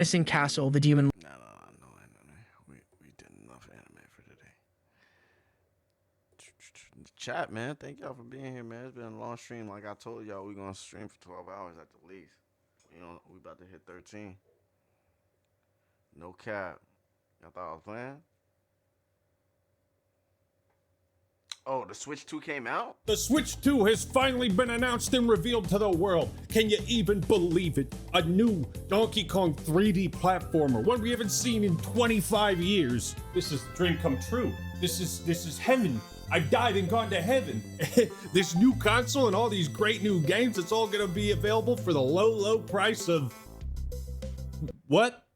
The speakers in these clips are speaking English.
Missing Castle, the Demon. No. We did enough anime for today. Chat, man. Thank y'all for being here, man. It's been a long stream. Like I told y'all, we gonna stream for 12 hours at the least. We about to hit 13. No cap. Y'all thought I was playing? Oh, the Switch 2 came out? The Switch 2 has finally been announced and revealed to the world. Can you even believe it? A new Donkey Kong 3D platformer, one we haven't seen in 25 years. This is a dream come true. This is heaven. I've died and gone to heaven. This new console and all these great new games, it's all gonna be available for the low price of... What?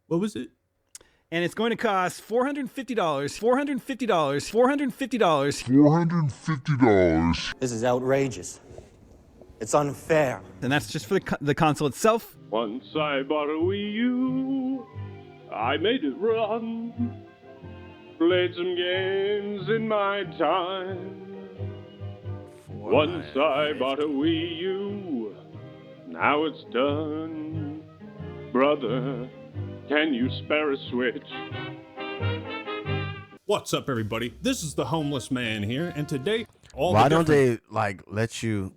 What was it? And it's going to cost $450. $450. This is outrageous. It's unfair. And that's just for the console itself. Once I bought a Wii U, I made it run. Played some games in my time. Once I bought a Wii U, now it's done. Brother, can you spare a Switch? What's up, everybody? This is the Homeless Man here, and today, Why don't they let you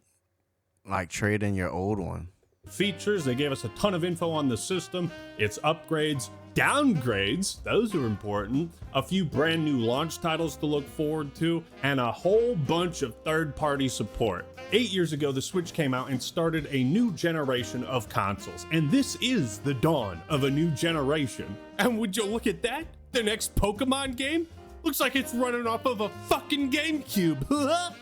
trade in your old one? Features, they gave us a ton of info on the system, its upgrades, downgrades, those are important, a few brand new launch titles to look forward to, and a whole bunch of third-party support. 8 years ago, the Switch came out and started a new generation of consoles, and this is the dawn of a new generation. And would you look at that? The next Pokemon game? Looks like it's running off of a fucking GameCube.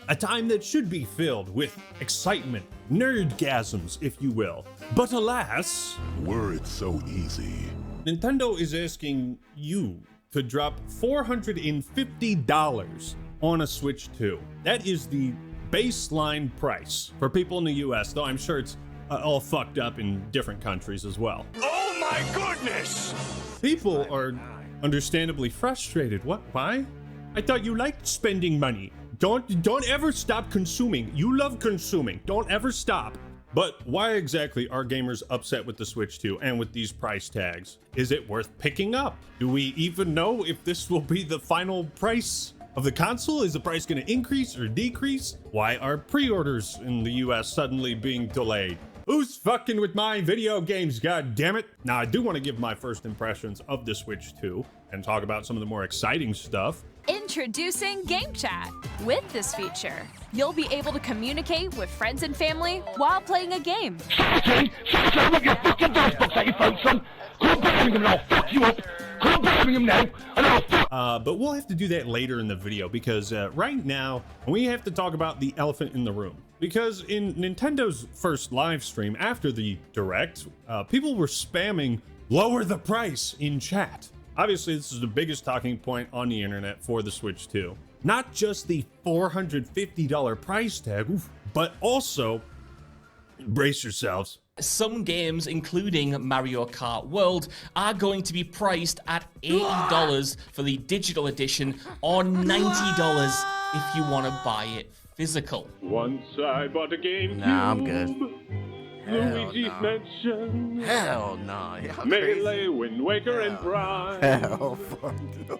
A time that should be filled with excitement, nerdgasms, if you will. But alas, were it so easy. Nintendo is asking you to drop $450 on a Switch 2. That is the baseline price for people in the US, though I'm sure it's all fucked up in different countries as well. Oh my goodness! People are understandably frustrated. What? Why? I thought you liked spending money. Don't ever stop consuming. You love consuming. Don't ever stop. But why exactly are gamers upset with the Switch 2 and with these price tags? Is it worth picking up? Do we even know if this will be the final price of the console? Is the price going to increase or decrease? Why are pre-orders in the US suddenly being delayed? Who's fucking with my video games, god damn it? Now, I do want to give my first impressions of the Switch 2 and talk about some of the more exciting stuff. Introducing Game Chat. With this feature, you'll be able to communicate with friends and family while playing a game. But we'll have to do that later in the video because right now we have to talk about the elephant in the room. Because in Nintendo's first live stream after the Direct, people were spamming lower the price in chat. Obviously, this is the biggest talking point on the internet for the Switch 2. Not just the $450 price tag, but also, brace yourselves. Some games, including Mario Kart World, are going to be priced at $80 for the digital edition or $90 if you want to buy it physical. Once I bought a GameCube. Nah, I'm good. Luigi's Mansion. Hell no. Melee, Wind Waker, and Prime. Hell fuck no.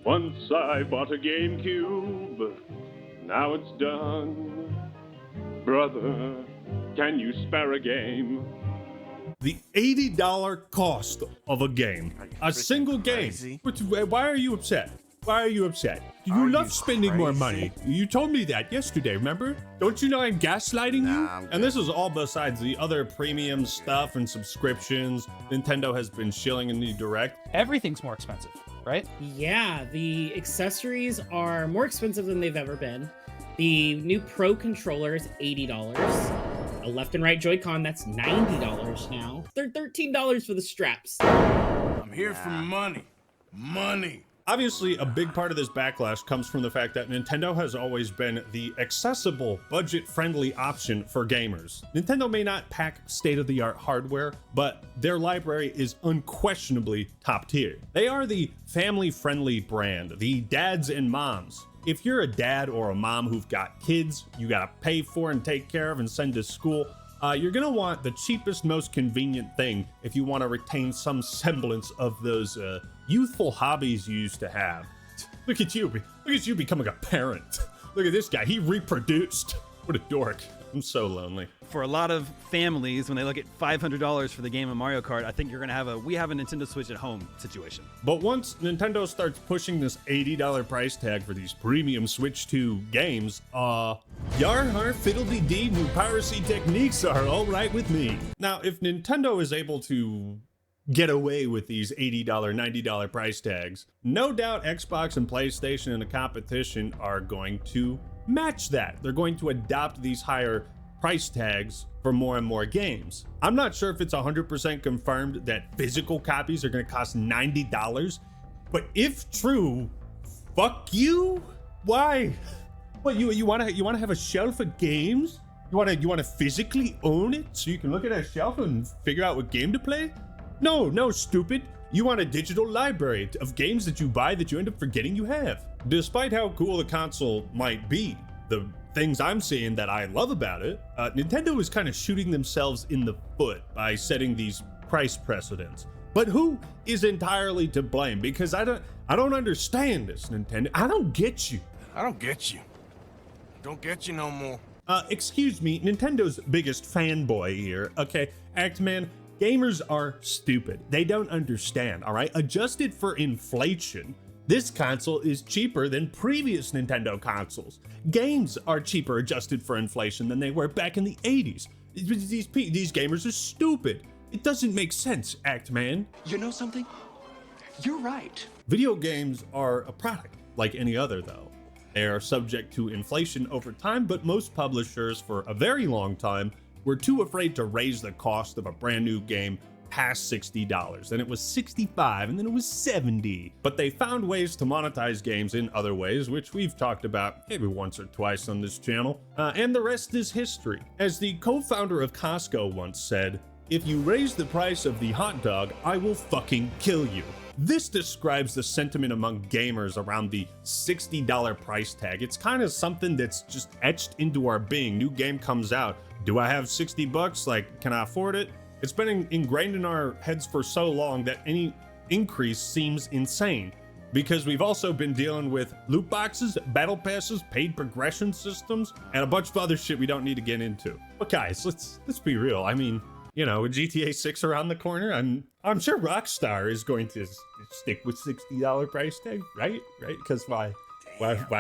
Once I bought a GameCube. Now it's done. Brother, can you spare a game? The $80 cost of a game. A single game. Why are you upset? Why are you upset? You love spending more money. You told me that yesterday, remember? Don't you know I'm gaslighting you? And this is all besides the other premium stuff and subscriptions Nintendo has been shilling in the Direct. Everything's more expensive, right? Yeah, the accessories are more expensive than they've ever been. The new Pro controller is $80. A left and right Joy-Con, that's $90 now. They're $13 for the straps. I'm here for money. Money. Obviously, a big part of this backlash comes from the fact that Nintendo has always been the accessible, budget-friendly option for gamers. Nintendo may not pack state-of-the-art hardware, but their library is unquestionably top tier. They are the family-friendly brand, the dads and moms. If you're a dad or a mom who've got kids you gotta pay for and take care of and send to school, you're gonna want the cheapest, most convenient thing if you want to retain some semblance of those youthful hobbies you used to have. Look at you becoming a parent. Look at this guy, he reproduced. What a dork. I'm so lonely. For a lot of families, when they look at $500 for the game of Mario Kart, I think you're gonna have a "we have a Nintendo Switch at home" situation. But once Nintendo starts pushing this $80 price tag for these premium Switch 2 games, yar har fiddle-dee-dee, new piracy techniques are all right with me. Now, if Nintendo is able to get away with these $80, $90 price tags, no doubt Xbox and PlayStation in the competition are going to match that. They're going to adopt these higher price tags for more and more games. I'm not sure if it's 100% confirmed that physical copies are going to cost $90, but if true, fuck you. Why? What, you want to have a shelf of games? You want to physically own it so you can look at that shelf and figure out what game to play? No, stupid. You want a digital library of games that you buy that you end up forgetting you have. Despite how cool the console might be, the things I'm seeing that I love about it, Nintendo is kind of shooting themselves in the foot by setting these price precedents. But who is entirely to blame? Because I don't understand this, Nintendo. I don't get you. I don't get you. Don't get you no more. Excuse me, Nintendo's biggest fanboy here. Okay, Actman. Gamers are stupid. They don't understand, all right? Adjusted for inflation, this console is cheaper than previous Nintendo consoles. Games are cheaper adjusted for inflation than they were back in the 80s. These gamers are stupid. It doesn't make sense, Actman. You know something? You're right. Video games are a product like any other, though. They are subject to inflation over time, but most publishers for a very long time were too afraid to raise the cost of a brand new game past $60. Then it was $65, and then it was $70. But they found ways to monetize games in other ways, which we've talked about maybe once or twice on this channel. And the rest is history. As the co-founder of Costco once said, "If you raise the price of the hot dog, I will fucking kill you." This describes the sentiment among gamers around the $60 price tag. It's kind of something that's just etched into our being. New game comes out. Do I have $60? Like, can I afford it? It's been ingrained in our heads for so long that any increase seems insane, because we've also been dealing with loot boxes, battle passes, paid progression systems, and a bunch of other shit we don't need to get into. But guys, let's be real. I mean, you know, with GTA 6 around the corner, I'm sure Rockstar is going to stick with $60 price tag, right? Because why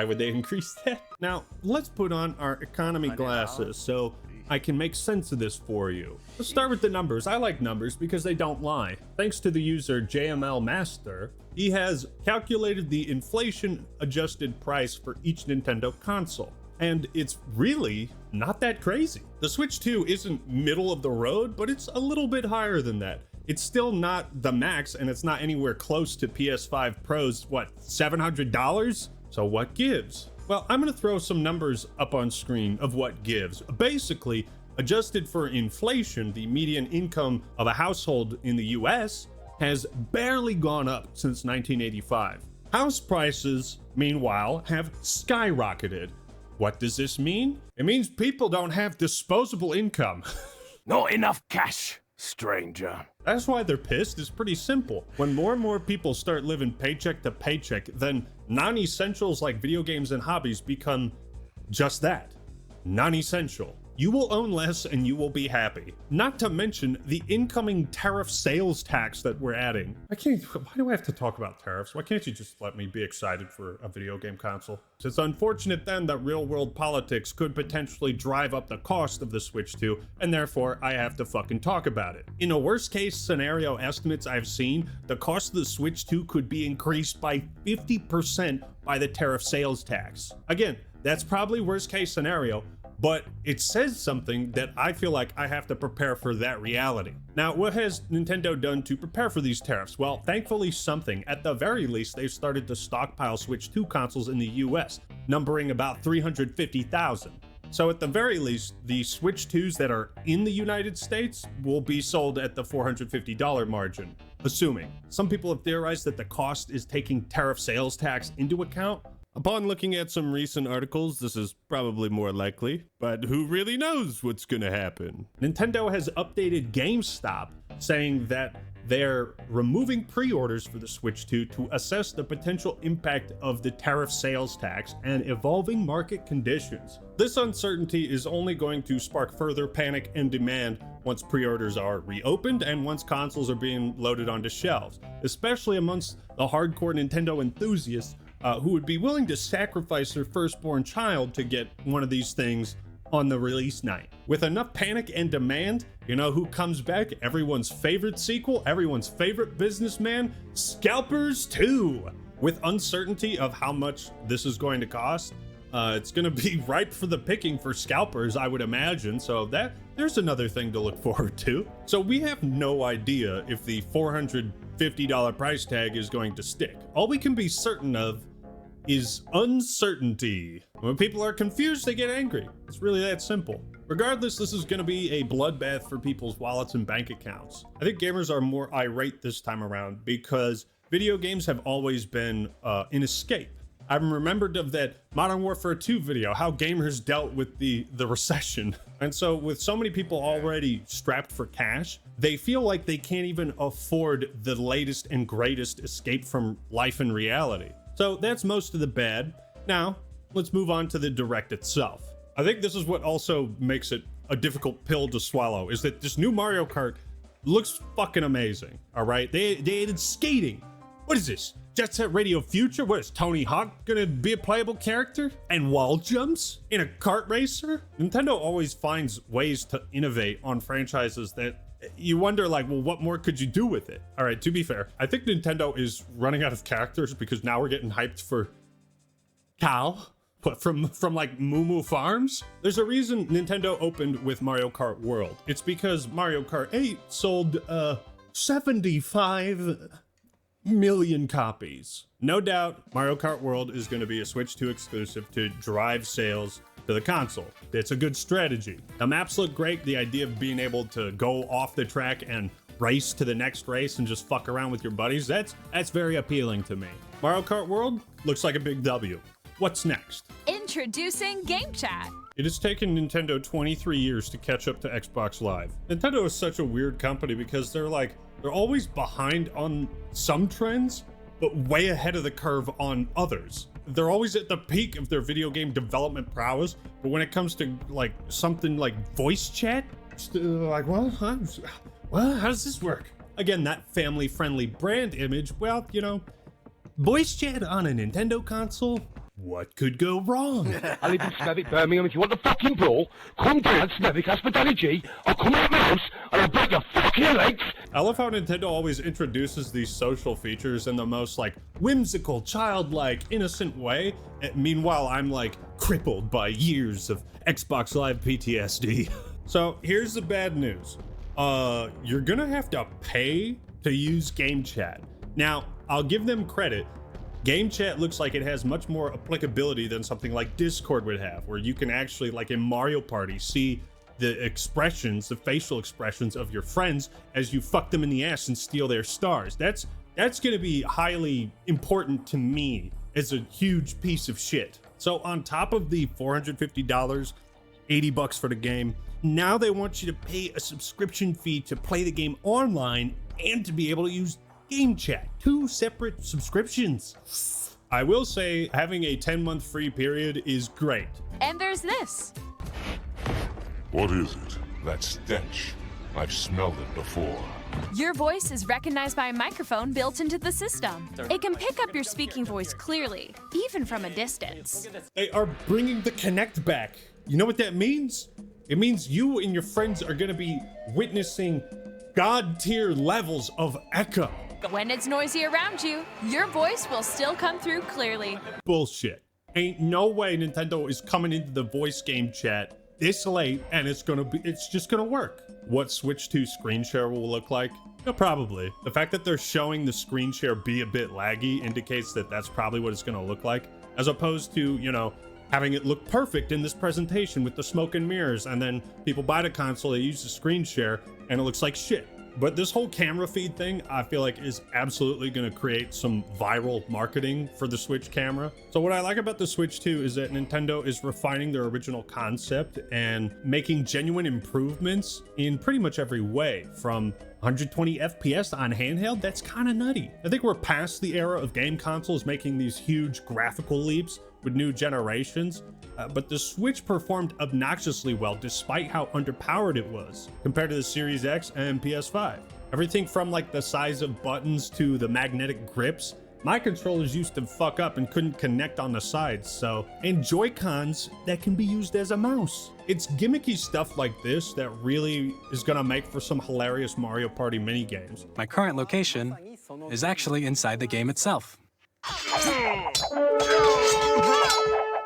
would they increase that? Now, let's put on our economy glasses so I can make sense of this for you. Let's start with the numbers. I like numbers because they don't lie. Thanks to the user JML Master, he has calculated the inflation adjusted price for each Nintendo console. And it's really not that crazy. The Switch 2 isn't middle of the road, but it's a little bit higher than that. It's still not the max, and it's not anywhere close to PS5 Pro's, what, $700? So what gives? Well, I'm gonna throw some numbers up on screen of what gives. Basically, adjusted for inflation, the median income of a household in the US has barely gone up since 1985. House prices, meanwhile, have skyrocketed. What does this mean? It means people don't have disposable income. Not enough cash, stranger. That's why they're pissed. It's pretty simple. When more and more people start living paycheck to paycheck, then non-essentials like video games and hobbies become just that, non-essential. You will own less and you will be happy. Not to mention the incoming tariff sales tax that we're adding. Why do I have to talk about tariffs? Why can't you just let me be excited for a video game console? It's unfortunate then that real world politics could potentially drive up the cost of the Switch 2, and therefore I have to fucking talk about it. In a worst case scenario estimates I've seen, the cost of the Switch 2 could be increased by 50% by the tariff sales tax. Again, that's probably worst case scenario, but it says something that I feel like I have to prepare for that reality. Now, what has Nintendo done to prepare for these tariffs? Well, thankfully something. At the very least, they've started to stockpile Switch 2 consoles in the US, numbering about 350,000. So at the very least, the Switch 2s that are in the United States will be sold at the $450 margin, assuming. Some people have theorized that the cost is taking tariff sales tax into account, Upon looking at some recent articles, this is probably more likely, but who really knows what's gonna happen? Nintendo has updated GameStop, saying that they're removing pre-orders for the Switch 2 to assess the potential impact of the tariff sales tax and evolving market conditions. This uncertainty is only going to spark further panic and demand once pre-orders are reopened and once consoles are being loaded onto shelves, especially amongst the hardcore Nintendo enthusiasts who would be willing to sacrifice their firstborn child to get one of these things on the release night. With enough panic and demand, you know who comes back? Everyone's favorite sequel, everyone's favorite businessman, Scalpers 2. With uncertainty of how much this is going to cost, it's going to be ripe for the picking for scalpers, I would imagine. So there's another thing to look forward to. So we have no idea if the $450 price tag is going to stick. All we can be certain of is uncertainty. When people are confused, they get angry. It's really that simple. Regardless, this is going to be a bloodbath for people's wallets and bank accounts. I think gamers are more irate this time around because video games have always been an escape. I'm remembered of that Modern Warfare 2 video, how gamers dealt with the recession. And so with so many people already strapped for cash, they feel like they can't even afford the latest and greatest escape from life and reality. So that's most of the bad. Now, let's move on to the Direct itself. I think this is what also makes it a difficult pill to swallow, is that this new Mario Kart looks fucking amazing, all right? They added skating. What is this? Jet Set Radio Future? What is Tony Hawk gonna be a playable character? And wall jumps in a kart racer? Nintendo always finds ways to innovate on franchises that you wonder, like, well, what more could you do with it? All right, to be fair, I think Nintendo is running out of characters because now we're getting hyped for Cal from like Moo Moo Farms. There's a reason Nintendo opened with Mario Kart World. It's because Mario Kart 8 sold 75 million copies. No doubt Mario Kart World is going to be a Switch 2 exclusive to drive sales to the console. It's a good strategy. The maps look great. The idea of being able to go off the track and race to the next race and just fuck around with your buddies, that's very appealing to me. Mario Kart World looks like a big W. What's next? Introducing Game Chat. It has taken Nintendo 23 years to catch up to Xbox Live. Nintendo is such a weird company because they're always behind on some trends, but way ahead of the curve on others. They're always at the peak of their video game development prowess, but when it comes to like something like voice chat, like, well, how does this work? Again, that family-friendly brand image, well, you know, voice chat on a Nintendo console? What could go wrong? I live in Smethwick, Birmingham. If you want the fucking brawl, come down Smethwick, ask for Danny G. I'll come out of my house and I'll break your fucking legs. I love how Nintendo always introduces these social features in the most like whimsical, childlike, innocent way. And meanwhile, I'm like crippled by years of Xbox Live PTSD. So here's the bad news. You're gonna have to pay to use Game Chat. Now, I'll give them credit. Game Chat looks like it has much more applicability than something like Discord would have, where you can actually, like in Mario Party, see the expressions, the facial expressions of your friends as you fuck them in the ass and steal their stars. That's going to be highly important to me as a huge piece of shit. So on top of the $450, $80 for the game, now they want you to pay a subscription fee to play the game online and to be able to use Game Chat. 2 separate subscriptions. I will say having a 10-month free period is great. And there's this. What is it? That stench. I've smelled it before. Your voice is recognized by a microphone built into the system. It can pick up your speaking voice clearly, even from a distance. They are bringing the Kinect back. You know what that means? It means you and your friends are going to be witnessing God-tier levels of echo. When it's noisy around you, your voice will still come through clearly. Bullshit. Ain't no way Nintendo is coming into the voice game chat this late and it's just gonna work. What Switch 2 screen share will look like? Yeah, probably. The fact that they're showing the screen share be a bit laggy indicates that that's probably what it's gonna look like, as opposed to, you know, having it look perfect in this presentation with the smoke and mirrors, and then people buy the console, they use the screen share, and it looks like shit. But this whole camera feed thing, I feel like is absolutely going to create some viral marketing for the Switch camera. So what I like about the Switch 2 is that Nintendo is refining their original concept and making genuine improvements in pretty much every way. From 120 FPS on handheld, that's kind of nutty. I think we're past the era of game consoles making these huge graphical leaps with new generations. But the Switch performed obnoxiously well despite how underpowered it was compared to the Series X and PS5. Everything from like the size of buttons to the magnetic grips, my controllers used to fuck up and couldn't connect on the sides, so, and Joy-Cons that can be used as a mouse. It's gimmicky stuff like this that really is gonna make for some hilarious Mario Party minigames. My current location is actually inside the game itself.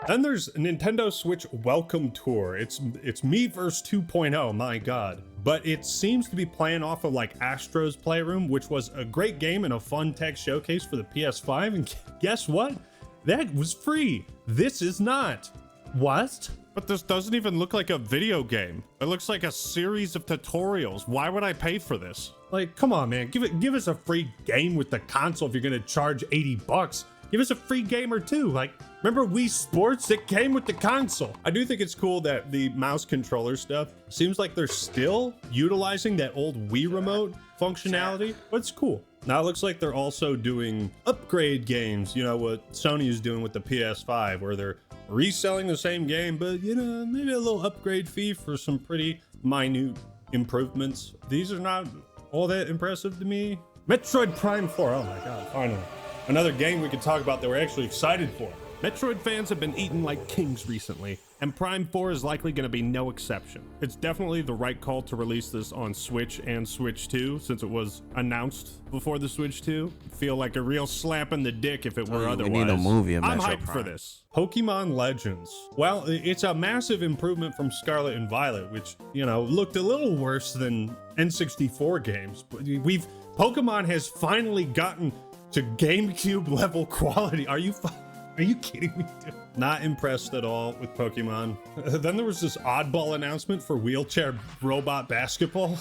Then there's Nintendo Switch Welcome Tour. It's me versus 2.0, my god. But it seems to be playing off of like Astro's Playroom, which was a great game and a fun tech showcase for the PS5. And guess what? That was free. This is not. What? But this doesn't even look like a video game. It looks like a series of tutorials. Why would I pay for this? Like, come on, man. Give us a free game with the console if you're gonna charge 80 bucks. Give us a free game or two. Like, remember Wii Sports? It came with the console. I do think it's cool that the mouse controller stuff seems like they're still utilizing that old Wii remote functionality, but it's cool. Now it looks like they're also doing upgrade games, you know, what Sony is doing with the PS5, where they're reselling the same game, but, you know, maybe a little upgrade fee for some pretty minute improvements. These are not all that impressive to me. Metroid Prime 4, oh my god, finally. Another game we could talk about that we're actually excited for. Metroid fans have been eating like kings recently, and Prime 4 is likely going to be no exception. It's definitely the right call to release this on Switch and Switch 2, since it was announced before the Switch 2. Feel like a real slap in the dick if it were otherwise. We need a movie of I'm Metroid hyped for Prime. this. Pokemon Legends. Well, it's a massive improvement from Scarlet and Violet, which, you know, looked a little worse than N64 games. But Pokemon has finally gotten to GameCube level quality. Are you kidding me, dude? Not impressed at all with Pokemon. Then there was this oddball announcement for wheelchair robot basketball.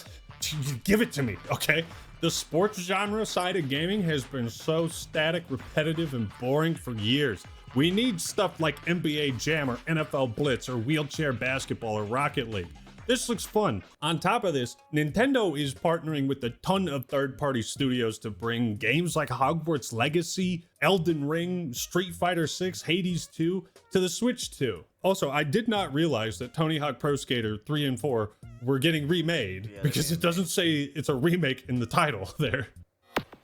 Give it to me, okay? The sports genre side of gaming has been so static, repetitive, and boring for years. We need stuff like NBA Jam or NFL Blitz or wheelchair basketball or Rocket League. This looks fun. On top of this, Nintendo is partnering with a ton of third-party studios to bring games like Hogwarts Legacy, Elden Ring, Street Fighter 6, Hades 2 to the Switch 2. Also, I did not realize that Tony Hawk Pro Skater 3 and 4 were getting remade because it doesn't say it's a remake in the title there.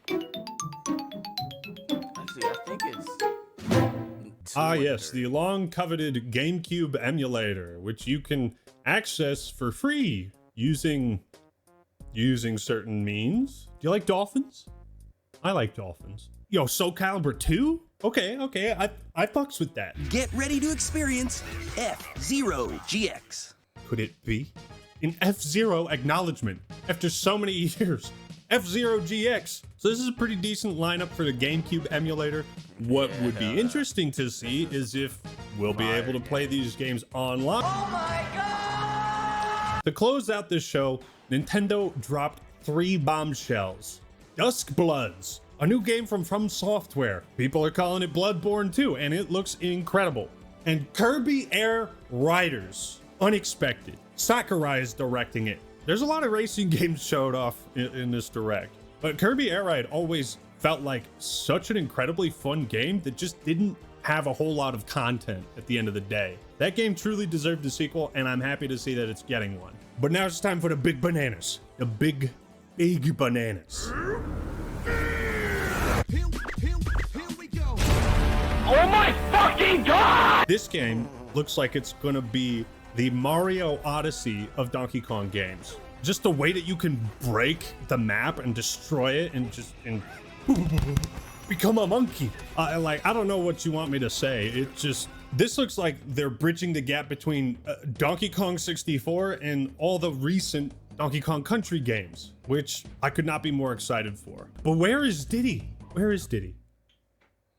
Actually, I think it's... Ah, yes, the long-coveted GameCube emulator, which you can access for free using certain means. Do you like dolphins? I like dolphins. Yo, Soul Calibur 2? Okay, I fucks with that. Get ready to experience F-Zero GX. Could it be? An F-Zero acknowledgement after so many years. F-Zero GX. So this is a pretty decent lineup for the GameCube emulator. What would be interesting to see is if we'll be able to play these games online. Oh my god! To close out this show, Nintendo dropped 3 bombshells. Dusk Bloods, a new game from Software. People are calling it Bloodborne 2, and it looks incredible. And Kirby Air Riders, unexpected. Sakurai is directing it. There's a lot of racing games showed off in this direct, but Kirby Air Ride always felt like such an incredibly fun game that just didn't have a whole lot of content at the end of the day. That game truly deserved a sequel, and I'm happy to see that it's getting one. But now it's time for the big bananas. The big bananas. Oh my fucking god! This game looks like it's gonna be the Mario Odyssey of Donkey Kong games. Just the way that you can break the map and destroy it and just become a monkey. I don't know what you want me to say. This looks like they're bridging the gap between Donkey Kong 64 and all the recent Donkey Kong Country games, which I could not be more excited for. But where is Diddy? Where is Diddy?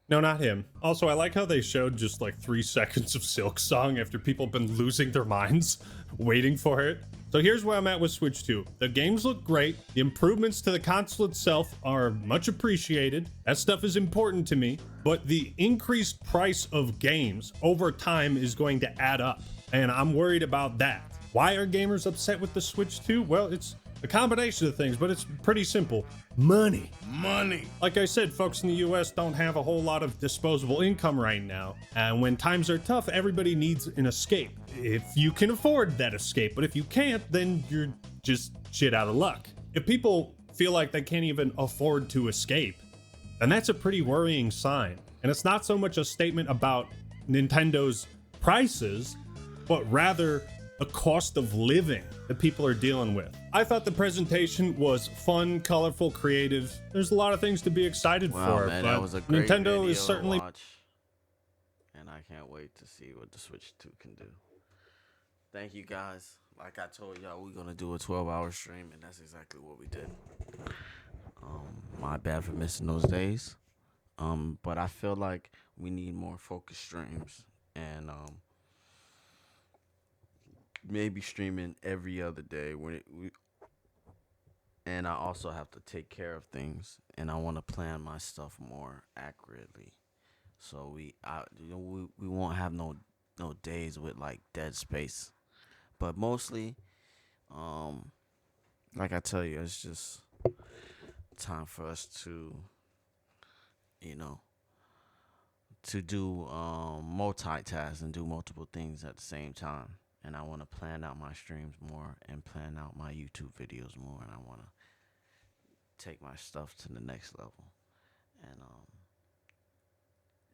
No, not him. Also, I like how they showed just like 3 seconds of Silk Song after people have been losing their minds waiting for it. So here's where I'm at with Switch 2. The games look great. The improvements to the console itself are much appreciated. That stuff is important to me. But the increased price of games over time is going to add up. And I'm worried about that. Why are gamers upset with the Switch 2? Well, it's a combination of things, but it's pretty simple. Money. Money. Like I said, folks in the US don't have a whole lot of disposable income right now. And when times are tough, everybody needs an escape. If you can afford that escape, but if you can't, then you're just shit out of luck. If people feel like they can't even afford to escape, then that's a pretty worrying sign. And it's not so much a statement about Nintendo's prices, but rather the cost of living that people are dealing with. I thought the presentation was fun, colorful, creative. There's a lot of things to be excited for, man, but that was a great Nintendo video is to certainly... watch, and I can't wait to see what the Switch 2 can do. Thank you guys. Like I told y'all, we're gonna do a 12-hour stream, and that's exactly what we did. My bad for missing those days. But I feel like we need more focused streams, and maybe streaming every other day and I also have to take care of things, and I want to plan my stuff more accurately, so we won't have no days with like dead space. But mostly, like I tell you, it's just time for us to, to do multitask and do multiple things at the same time. And I want to plan out my streams more and plan out my YouTube videos more. And I want to take my stuff to the next level. And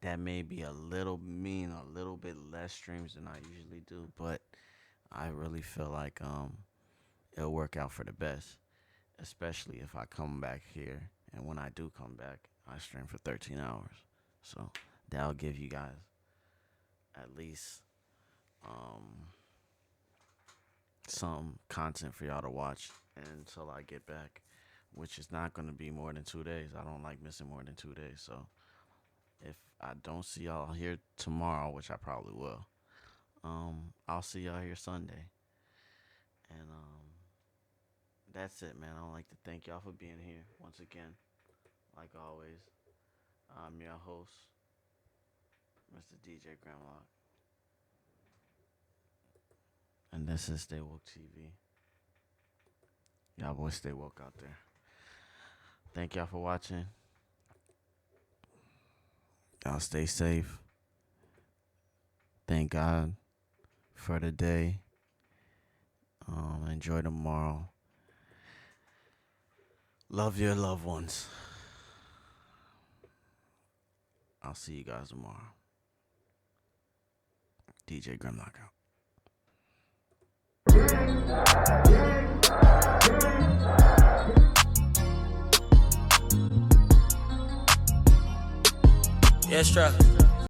that may be a little bit less streams than I usually do. But I really feel like it'll work out for the best. Especially if I come back here. And when I do come back, I stream for 13 hours. So that'll give you guys at least... some content for y'all to watch until I get back, which is not going to be more than 2 days. I don't like missing more than 2 days. So if I don't see y'all here tomorrow, which I probably will, I'll see y'all here Sunday. And that's it, man. I'd like to thank y'all for being here once again. Like always, I'm your host, Mr. DJ Gramlock. And this is Stay Woke TV. Y'all boys stay woke out there. Thank y'all for watching. Y'all stay safe. Thank God for the day. Enjoy tomorrow. Love your loved ones. I'll see you guys tomorrow. DJ Grimlock out. Yes, truck.